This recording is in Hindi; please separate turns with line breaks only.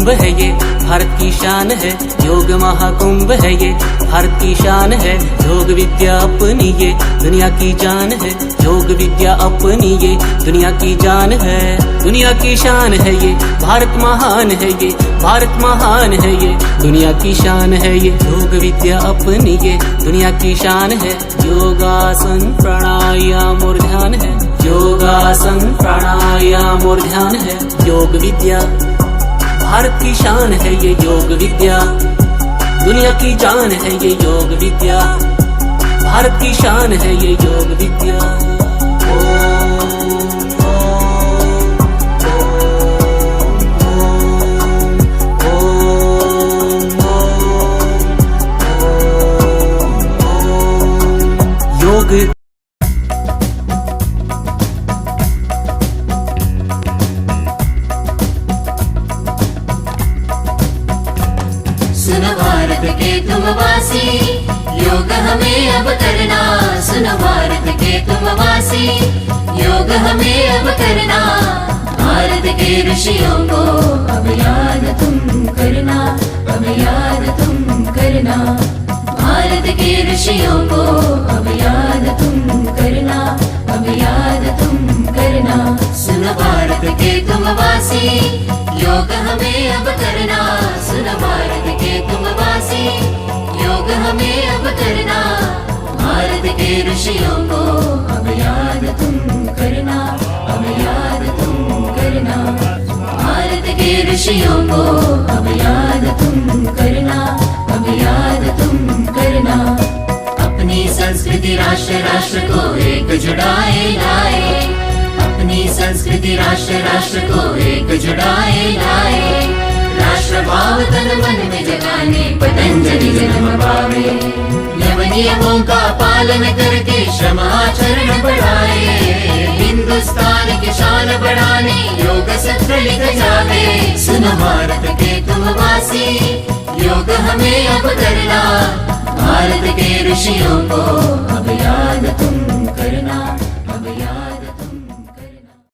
महाकुंभ है ये, भारत की शान है। योग महाकुंभ है ये, भारत की शान है। योग विद्या अपनी ये, दुनिया की जान है। योग विद्या अपनी ये, दुनिया की जान है। दुनिया की शान है ये, भारत महान है ये, भारत महान है ये, दुनिया की शान है ये। योग विद्या अपनी ये, दुनिया की शान है। योगासन प्राणायाम और ध्यान है। योगासन प्राणायाम और ध्यान है। योग विद्या भारत की शान है ये, योग विद्या दुनिया की जान है ये। योग विद्या भारत की शान है ये, योग विद्या। योग
सुनो भारत के तुम वासी, योग हमें अब करना। सुनो भारत के तुम वासी, योग हमें अब करना। भारत के ऋषियों को अब याद तुम करना, अब याद तुम करना। भारत के ऋषियों को अब याद तुम करना, अब याद तुम करना। सुनो भारत के तुम वासी, योग हमें अब करना। सुनो भारत के तुम वासी, योग हमें अब करना। भारत के ऋषियों को अब याद तुम करना, अब याद तुम करना। भारत के ऋषियों को अब याद तुम करना, अब याद तुम करना। अपनी संस्कृति राष्ट्र राष्ट्र को एक जुड़ाए लाए। अपनी संस्कृति राष्ट्र राष्ट्र को एक जुड़ाए लाए। राष्ट्र भाव तन मन में जगाने पतंजलि जन्म पावे। यम नियमों का पालन करके श्रम आचरण बढ़ाए। हिंदुस्तान की शान बढ़ाने योग सत्र लिख जावे। सुनो भारत के तुम वासी, योग हमें अब करना। भारत के ऋषियों को अब याद तुम